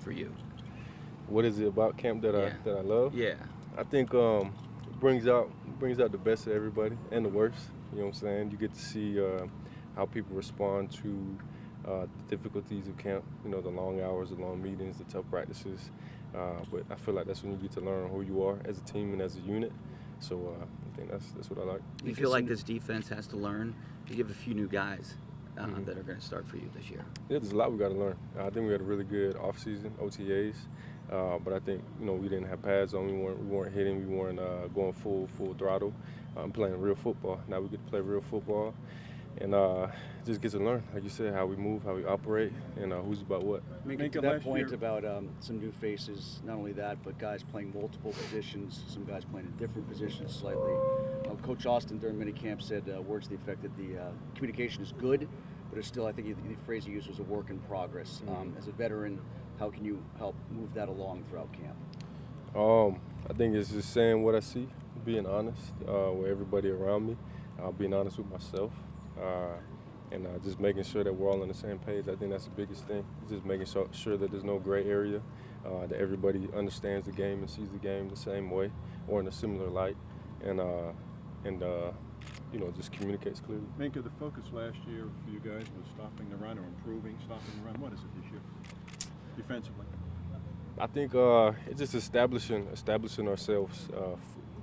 for you? What is it about camp that I love? Yeah. I think brings out the best of everybody and the worst. You know what I'm saying? You get to see how people respond to the difficulties of camp. You know, the long hours, the long meetings, the tough practices. But I feel like that's when you get to learn who you are as a team and as a unit. So I think that's what I like. You feel like this defense has to learn? You have a few new guys that are going to start for you this year. Yeah, there's a lot we got to learn. I think we had a really good offseason, OTAs, but I think we didn't have pads on. We weren't hitting. We weren't going full throttle. Playing real football. Now we get to play real football, and just get to learn, like you said, how we move, how we operate, and who's about what. Minkah, to that point about some new faces, not only that, but guys playing multiple positions, some guys playing in different positions slightly. Coach Austin during minicamp said words to the effect that the communication is good, but it's still, I think the phrase he used was a work in progress. As a veteran, how can you help move that along throughout camp? I think it's just saying what I see, being honest with everybody around me, being honest with myself, and just making sure that we're all on the same page. I think that's the biggest thing, just making sure that there's no gray area, that everybody understands the game and sees the game the same way or in a similar light, and just communicates clearly. Minkah, the focus last year for you guys was stopping the run or improving stopping the run. What is it this year, defensively? I think it's just establishing ourselves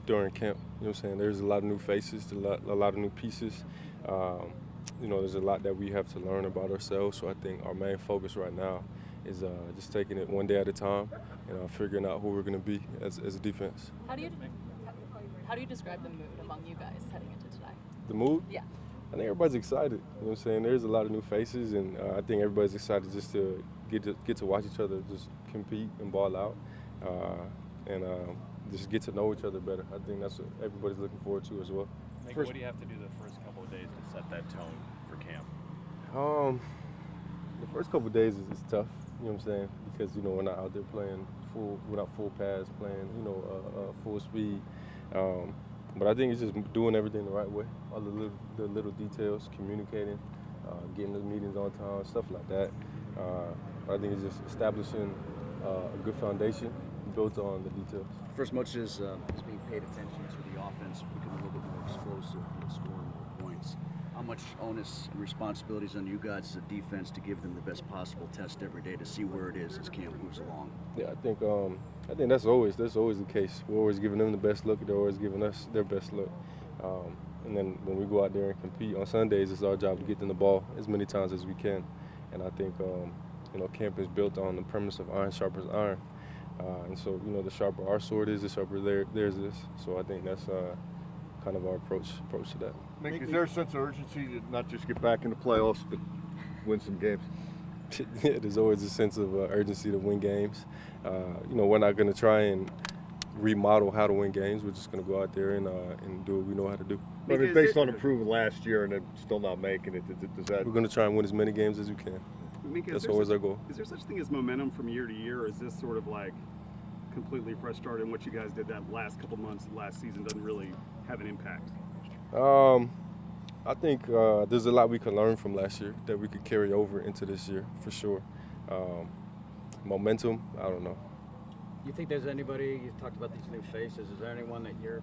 during camp. You know what I'm saying? There's a lot of new faces, a lot of new pieces. There's a lot that we have to learn about ourselves. So I think our main focus right now is just taking it one day at a time and figuring out who we're going to be as a defense. How do you describe the mood among you guys heading into today? The mood? Yeah. I think everybody's excited. You know what I'm saying? There's a lot of new faces, and I think everybody's excited just to get to watch each other just compete and ball out, and just get to know each other better. I think that's what everybody's looking forward to as well. Minkah, what do you have to do the first couple of days to set that tone for camp? The first couple of days is tough. You know what I'm saying? Because we're not out there playing we're not full pads, playing full speed. But I think it's just doing everything the right way, all the little details, communicating, getting the meetings on time, stuff like that. I think it's just establishing a good foundation built on the details. For as much as being paid attention to the offense, becoming a little bit more explosive and scoring more points, how much onus and responsibilities on you guys as a defense to give them the best possible test every day to see where it is as camp moves along? Yeah, I think that's always the case. We're always giving them the best look. They're always giving us their best look. And then when we go out there and compete on Sundays, it's our job to get them the ball as many times as we can. And I think camp is built on the premise of iron sharpens iron. And so the sharper our sword is, the sharper theirs is. So I think that's kind of our approach to that. Minkah, is there a sense of urgency to not just get back in the playoffs, but win some games? Yeah, there's always a sense of urgency to win games. We're not going to try and remodel how to win games. We're just going to go out there and do what we know how to do. But based on improving last year and then still not making it, does that? We're going to try and win as many games as we can. Minkah, that's always our goal. Is there such thing as momentum from year to year, or is this sort of like completely fresh start, and what you guys did that last couple months last season doesn't really have an impact? I think there's a lot we can learn from last year that we could carry over into this year for sure. Momentum, I don't know. You think there's anybody, you talked about these new faces, is there anyone that you're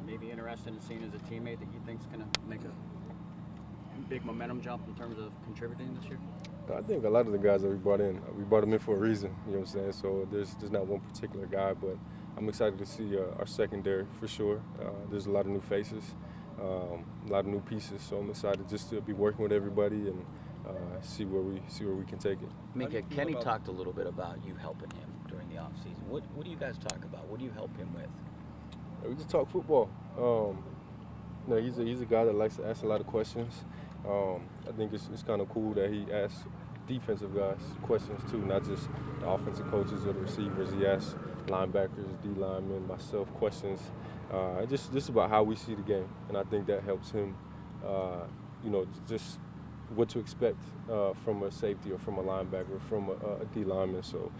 maybe interested in seeing as a teammate that you think's going to make a big momentum jump in terms of contributing this year? I think a lot of the guys that we brought them in for a reason, you know what I'm saying? So there's not one particular guy, but I'm excited to see our secondary for sure. There's a lot of new faces, a lot of new pieces, so I'm excited just to be working with everybody and see where we can take it. Minkah, Kenny talked a little bit about you helping him during the offseason. What do you guys talk about? What do you help him with? We just talk football. He's a guy that likes to ask a lot of questions. I think it's kind of cool that he asks defensive guys questions too, not just the offensive coaches or the receivers. He asks linebackers, D linemen, myself questions, just about how we see the game, and I think that helps him, just what to expect from a safety or from a linebacker, or from a D lineman. So,